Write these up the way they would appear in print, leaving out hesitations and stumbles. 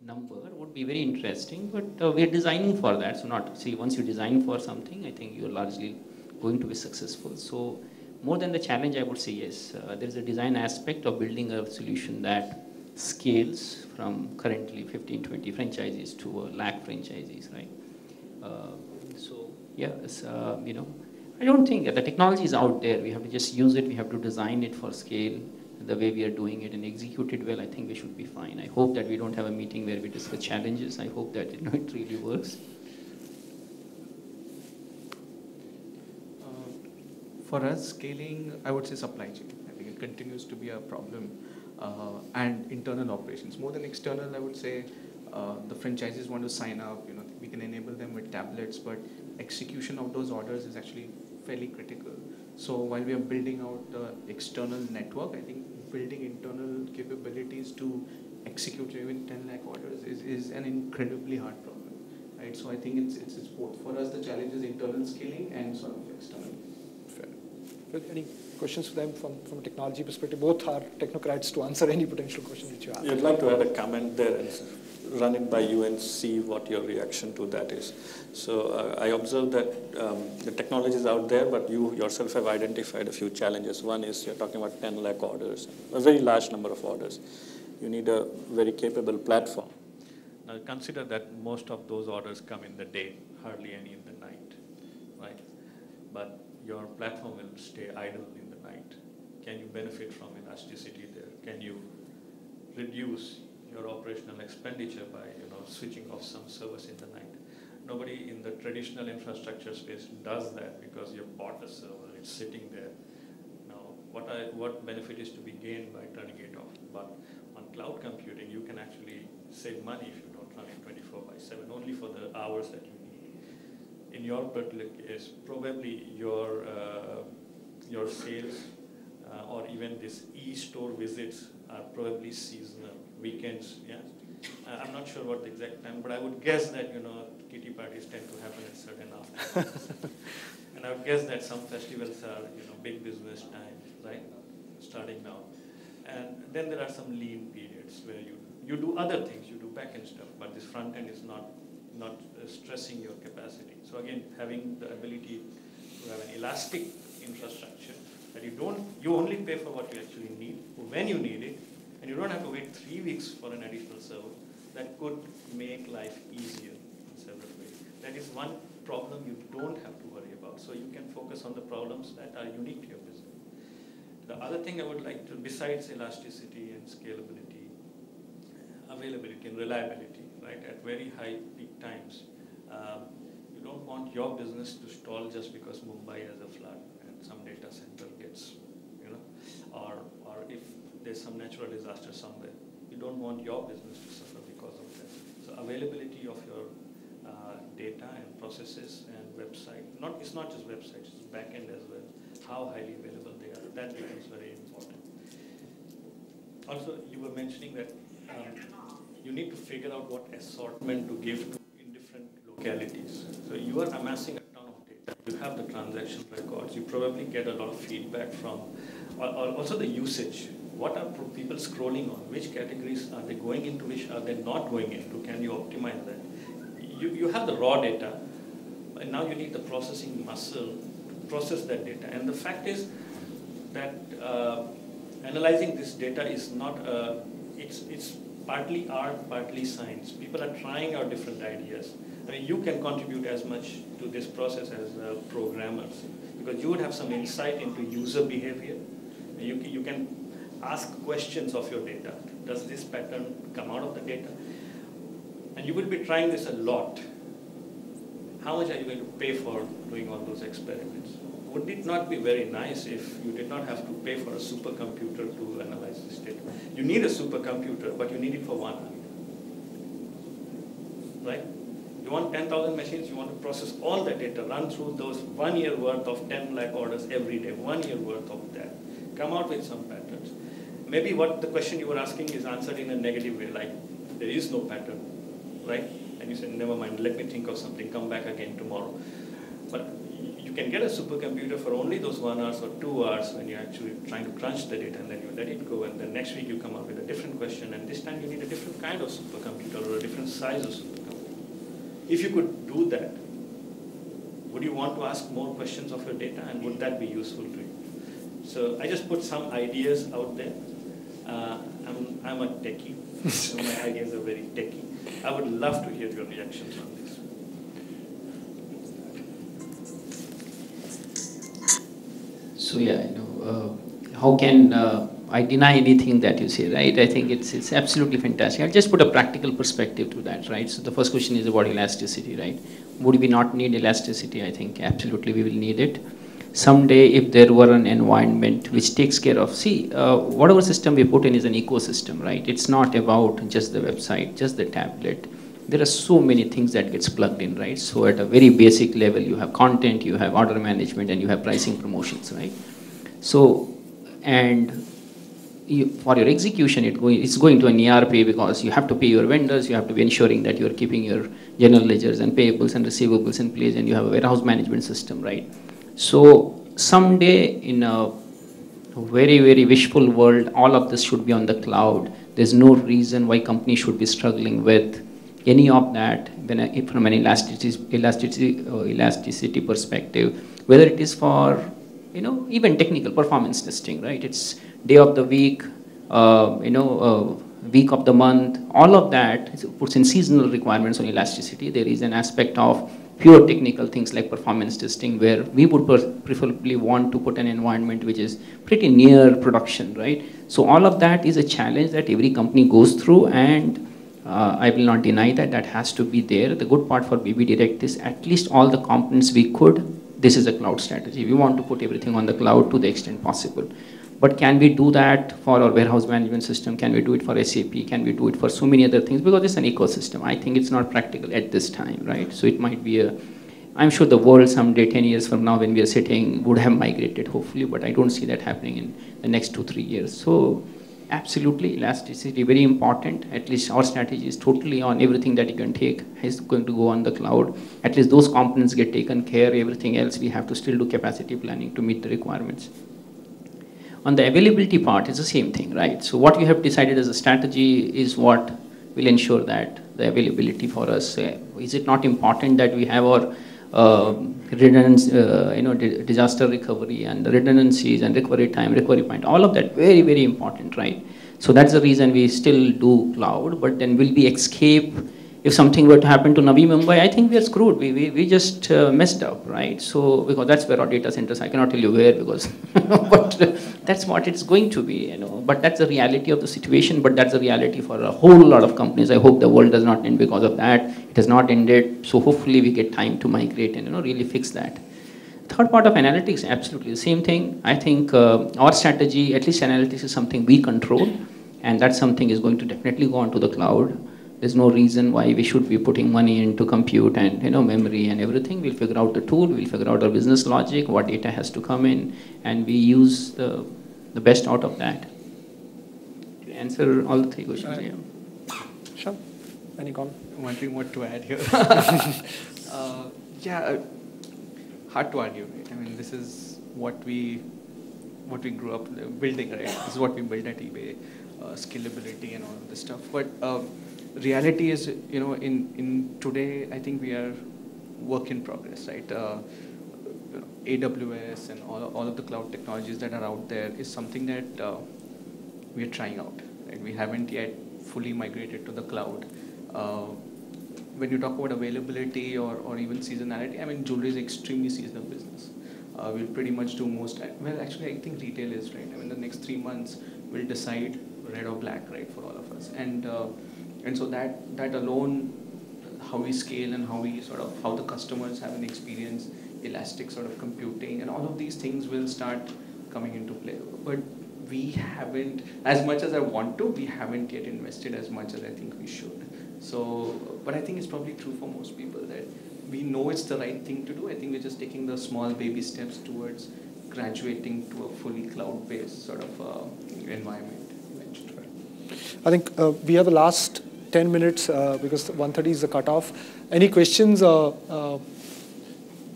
number would be very interesting, but we're designing for that. So not, see, once you design for something, I think you're largely going to be successful. So more than the challenge, I would say yes, there's a design aspect of building a solution that scales from currently 15, 20 franchises to a lakh franchises, right? So yes, I don't think the technology is out there. We have to just use it. We have to design it for scale. The way we are doing it and execute it well, I think we should be fine. I hope that we don't have a meeting where we discuss challenges. I hope that it really works. For us, scaling, I would say supply chain. I think it continues to be a problem. And internal operations. More than external, I would say the franchises want to sign up. We can enable them with tablets, but execution of those orders is actually fairly critical. So while we are building out the external network, I think building internal capabilities to execute even 10 lakh orders is an incredibly hard problem, right? So I think it's both. For us, the challenge is internal scaling and sort of external. Fair. Any questions for them from a technology perspective? Both are technocrats to answer any potential question that you have. You'd like to add a comment there and run it by you and see what your reaction to that is. So I observed that the technology is out there, but you yourself have identified a few challenges. One is you're talking about 10 lakh orders, a very large number of orders. You need a very capable platform. Now consider that most of those orders come in the day, hardly any in the night, right? But your platform will stay idle in the night. Can you benefit from elasticity there? Can you reduce your operational expenditure by switching off some servers in the night? Nobody in the traditional infrastructure space does that because you've bought a server, it's sitting there. Now, what benefit is to be gained by turning it off? But on cloud computing, you can actually save money if you don't run it 24/7, only for the hours that you need. In your particular case, probably your sales or even these e-store visits are probably seasonal, weekends, yeah? I'm not sure what the exact time, but I would guess that, kitty parties tend to happen at certain hours. And I would guess that some festivals are, big business times, right? Starting now. And then there are some lean periods where you do other things, you do back-end stuff, but this front end is not stressing your capacity. So again, having the ability to have an elastic infrastructure that you only pay for what you actually need, when you need it, and you don't have to wait 3 weeks for an additional server, that could make life easier in several ways. That is one problem you don't have to worry about. So you can focus on the problems that are unique to your business. The other thing I would like to, besides elasticity and scalability, availability and reliability, right? At very high peak times, you don't want your business to stall just because Mumbai has a flood and some data center gets, or if there's some natural disaster somewhere. You don't want your business to suffer because of that. So availability of your data and processes and website, it's not just websites, it's back-end as well. How highly available they are, that becomes very important. Also, you were mentioning that you need to figure out what assortment to give to in different localities. So you are amassing a ton of data. You have the transaction records. You probably get a lot of feedback from, also the usage. What are people scrolling on? Which categories are they going into? Which are they not going into? Can you optimize that? You have the raw data, and now you need the processing muscle to process that data. And the fact is that analyzing this data is not, it's partly art, partly science. People are trying out different ideas. I mean, you can contribute as much to this process as programmers, because you would have some insight into user behavior. You can ask questions of your data. Does this pattern come out of the data? And you will be trying this a lot. How much are you going to pay for doing all those experiments? Would it not be very nice if you did not have to pay for a supercomputer to analyze this data? You need a supercomputer, but you need it for 1 hour. Right? You want 10,000 machines, you want to process all that data, run through those 1 year worth of 10 lakh orders every day, 1 year worth of that. Come out with some patterns. Maybe what the question you were asking is answered in a negative way, like there is no pattern, right? And you said, never mind, let me think of something, come back again tomorrow. But you you can get a supercomputer for only those 1 hour or 2 hours when you're actually trying to crunch the data, and then you let it go, and then next week you come up with a different question, and this time you need a different kind of supercomputer or a different size of supercomputer. If you could do that, would you want to ask more questions of your data, and would that be useful to you? So I just put some ideas out there. I'm a techie, so my ideas are very techie. I would love to hear your reactions on this. So yeah, how can I deny anything that you say, right? I think it's absolutely fantastic. I'll just put a practical perspective to that, right? So the first question is about elasticity, right? Would we not need elasticity? I think absolutely we will need it. Someday, if there were an environment which takes care of, whatever system we put in is an ecosystem, right? It's not about just the website, just the tablet. There are so many things that gets plugged in, right? So at a very basic level, you have content, you have order management, and you have pricing promotions, right? So, and for your execution, it's going to an ERP because you have to pay your vendors, you have to be ensuring that you're keeping your general ledgers and payables and receivables in place, and you have a warehouse management system, right? So someday in a very, very wishful world, all of this should be on the cloud. There's no reason why companies should be struggling with any of that from an elasticity perspective, whether it is for, even technical performance testing, right? It's day of the week, week of the month, all of that puts in seasonal requirements on elasticity. There is an aspect of pure technical things like performance testing where we would preferably want to put an environment which is pretty near production, right? So all of that is a challenge that every company goes through, and I will not deny that has to be there. The good part for BB Direct is at least all the components we could, this is a cloud strategy. We want to put everything on the cloud to the extent possible. But can we do that for our warehouse management system? Can we do it for SAP? Can we do it for so many other things? Because it's an ecosystem. I think it's not practical at this time, right? So it might be I'm sure the world someday, 10 years from now, when we are sitting, would have migrated, hopefully, but I don't see that happening in the next 2-3 years. So absolutely, elasticity, very important. At least our strategy is totally on everything that you can take is going to go on the cloud. At least those components get taken care, everything else we have to still do capacity planning to meet the requirements. On the availability part, it's the same thing, right? So what you have decided as a strategy is what will ensure that the availability for us. Is it not important that we have our disaster recovery and the redundancies and recovery time, recovery point, all of that, very, very important, right? So that's the reason we still do cloud, but then will we escape? If something were to happen to Navi Mumbai, I think we are screwed. We just messed up, right? So, because that's where our data centers, I cannot tell you where because, but that's what it's going to be, But that's the reality of the situation, but that's the reality for a whole lot of companies. I hope the world does not end because of that. It has not ended, so hopefully we get time to migrate and, really fix that. Third part of analytics, absolutely the same thing. I think our strategy, at least analytics is something we control, and that something is going to definitely go onto the cloud. There's no reason why we should be putting money into compute and memory and everything. We'll figure out the tool, we'll figure out our business logic, what data has to come in, and we use the best out of that. To answer all the 3 questions. Yeah. Sure. Any comment? I'm wondering what to add here. Hard to argue, right? I mean, this is what we grew up building, right? This is what we built at eBay, scalability and all of this stuff. But reality is, in today, I think we are work in progress, right? AWS and all of the cloud technologies that are out there is something that we are trying out, right? We haven't yet fully migrated to the cloud. When you talk about availability or even seasonality, I mean, jewelry is extremely seasonal business. We'll pretty much do well, actually, I think retail is, right? I mean, the next 3 months, we'll decide red or black, right, for all of us. And so that alone, how we scale and how the customers have an experience, elastic sort of computing, and all of these things will start coming into play. But we haven't, as much as I want to, we haven't yet invested as much as I think we should. So, but I think it's probably true for most people that we know it's the right thing to do. I think we're just taking the small baby steps towards graduating to a fully cloud-based sort of environment eventually. I think we have the last 10 minutes because 1:30 is the cutoff. Any questions?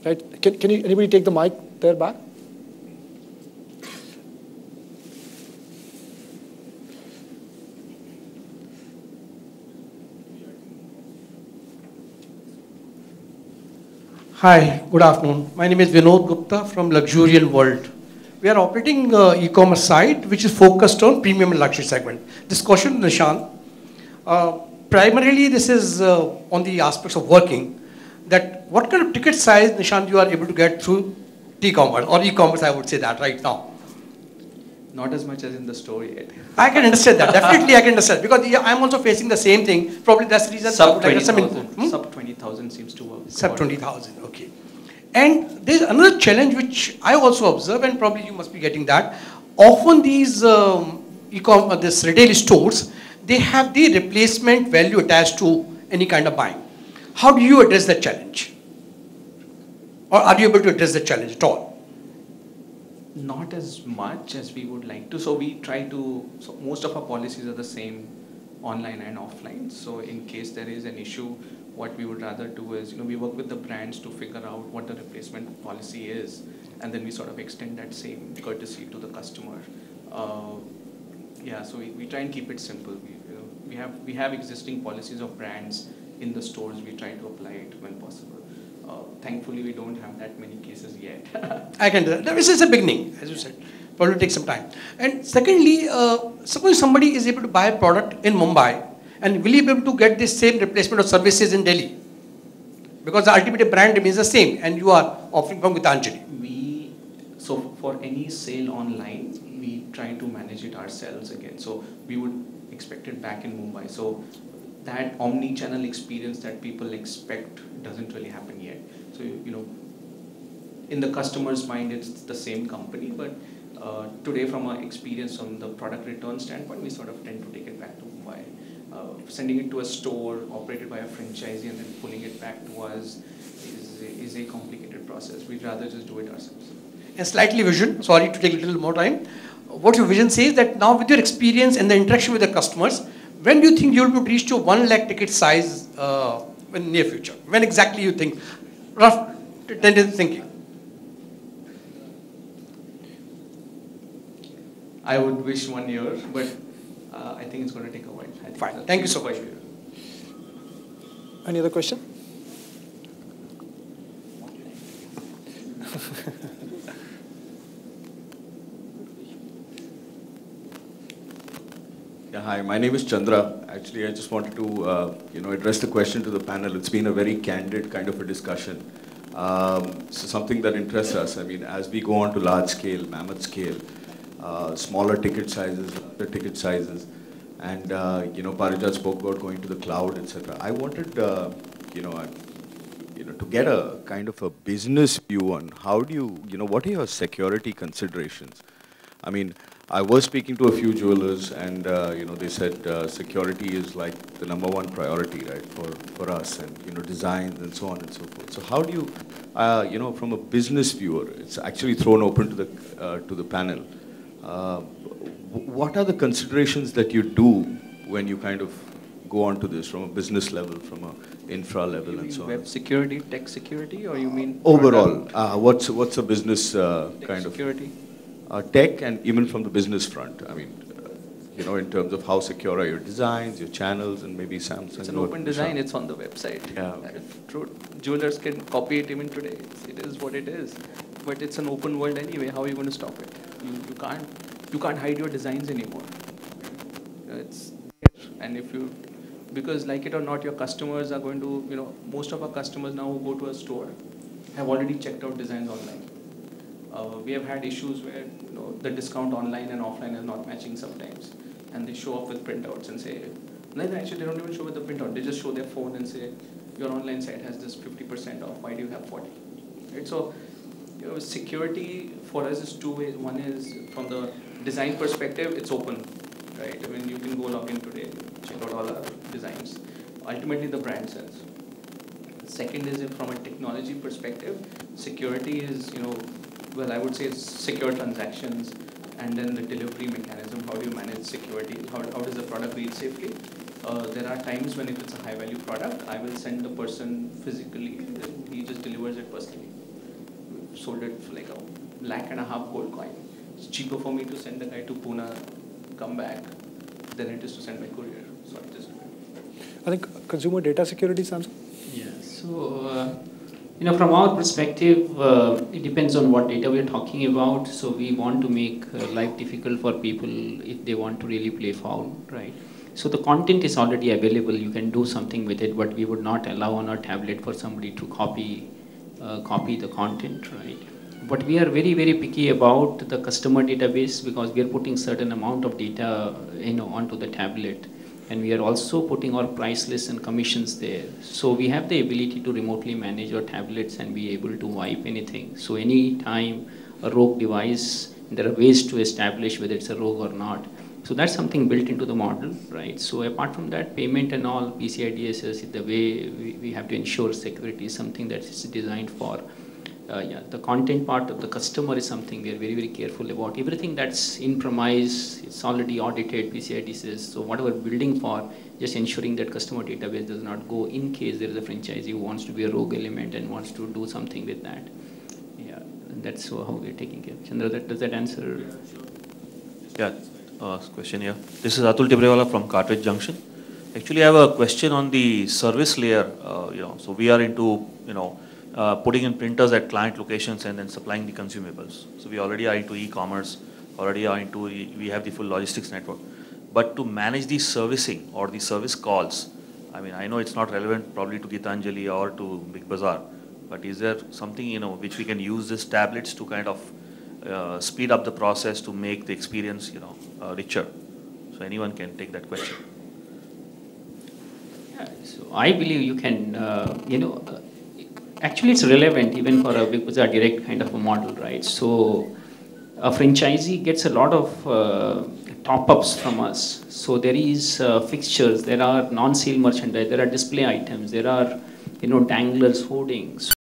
Right Can you, anybody take the mic there back? Hi, good afternoon. My name is Vinod Gupta from Luxurian World. We are operating e-commerce site which is focused on premium and luxury segment. This question, Nishant, primarily this is on the aspects of working, that what kind of ticket size, Nishant, you are able to get through e-commerce, or e-commerce, I would say that right now. Not as much as in the store yet. I can understand that. Definitely I can understand. Because yeah, I'm also facing the same thing. Probably that's the reason. Sub I would like some 20,000. input. Sub 20,000 seems to work. Sub 20,000, okay. And there's another challenge which I also observe, and probably you must be getting that. Often these this retail stores, they have the replacement value attached to any kind of buying. How do you address that challenge? Or are you able to address that challenge at all? Not as much as we would like to. So we try to, so most of our policies are the same online and offline. So in case there is an issue, what we would rather do is, we work with the brands to figure out what the replacement policy is, and then we sort of extend that same courtesy to the customer. Yeah, so we try and keep it simple. We have existing policies of brands in the stores. We try to apply it when possible. Thankfully, we don't have that many cases yet. I can do that. This is a beginning, as you said. Probably take some time. And secondly, suppose somebody is able to buy a product in Mumbai, and will he be able to get this same replacement of services in Delhi? Because the ultimate brand remains the same, and you are offering from Gitanjali. So for any sale online, we try to manage it ourselves again. So we would expect it back in Mumbai. So that omni-channel experience that people expect doesn't really happen yet. So, in the customer's mind, it's the same company, but today from our experience on the product return standpoint, we sort of tend to take it back to Mumbai. Sending it to a store operated by a franchisee and then pulling it back to us is a complicated process. We'd rather just do it ourselves. And slightly vision, sorry to take a little more time. What your vision says that now with your experience and the interaction with the customers, when do you think you'll be reached to 1 lakh ticket size in the near future? When exactly you think? Rough tentative thinking. I would wish 1 year, but I think it's going to take a while. Fine. Thank you so much. Any other question? Yeah, hi, my name is Chandra. Actually, I just wanted to address the question to the panel. It's been a very candid kind of a discussion. So something that interests us, I mean, as we go on to large scale, mammoth scale, smaller ticket sizes, larger ticket sizes, and Parijat spoke about going to the cloud, etc. I wanted, to get a kind of a business view on how do you, what are your security considerations? I mean, I was speaking to a few jewelers, and they said security is like the #1 priority, right, for us, and designs and so on and so forth. So how do you, from a business viewer, it's actually thrown open to the panel. What are the considerations that you do when you kind of go on to this from a business level, from a infra level, You and mean so on? web security, tech security, or you mean Overall, what's a business kind of security? tech, and even from the business front? I mean, in terms of how secure are your designs, your channels, and maybe Samsung. It's an open design. It's on the website. Yeah, okay. True. Jewelers can copy it even today. It is what it is. But it's an open world anyway. How are you going to stop it? You can't hide your designs anymore. It's there. And because like it or not, your customers are going to, most of our customers now who go to a store have already checked out designs online. We have had issues where the discount online and offline is not matching sometimes, and they show up with printouts and say, actually they don't even show with the printout. They just show their phone and say, your online site has this 50% off. Why do you have 40? Right? So, security for us is two ways. One is from the design perspective, it's open, right? I mean, you can go log in today, check out all our designs. Ultimately, the brand sells. Second is from a technology perspective, security is, well, I would say it's secure transactions, and then the delivery mechanism. How do you manage security? How does the product reach safely? There are times when if it's a high value product, I will send the person physically, he just delivers it personally. sold it for like $1.5 gold coin. It's cheaper for me to send the guy to Pune, come back, than it is to send by courier. So I just do it. I think consumer data security, Samson? Yeah, so from our perspective, it depends on what data we're talking about. So we want to make life difficult for people if they want to really play foul, right? So the content is already available. You can do something with it, but we would not allow on our tablet for somebody to copy the content, right? But we are very, very picky about the customer database because we are putting certain amount of data, onto the tablet. And we are also putting our price lists and commissions there. So we have the ability to remotely manage our tablets and be able to wipe anything. So any time a rogue device, there are ways to establish whether it's a rogue or not. So that's something built into the model, right? So apart from that, payment and all, PCI DSS, the way we have to ensure security is something that is designed for. The content part of the customer is something we are very, very careful about. Everything that's in premise, it's already audited, PCI DSS. So whatever we're building for, just ensuring that customer database does not go in case there is a franchisee who wants to be a rogue element and wants to do something with that. Yeah, that's how we're taking care. Chandra, does that answer? Yeah, question here. This is Atul Tibrewala from Cartridge Junction. Actually, I have a question on the service layer. So we are into, putting in printers at client locations and then supplying the consumables. So we already are into e-commerce, we have the full logistics network. But to manage the servicing or the service calls, I know it's not relevant probably to Gitanjali or to Big Bazaar, but is there something, which we can use these tablets to kind of speed up the process to make the experience, richer? So anyone can take that question. Yeah, so I believe you can, actually it's relevant even for a Big Bazaar direct kind of a model, right? So a franchisee gets a lot of top-ups from us. So there is fixtures, there are non-sale merchandise, there are display items, there are danglers, hoardings.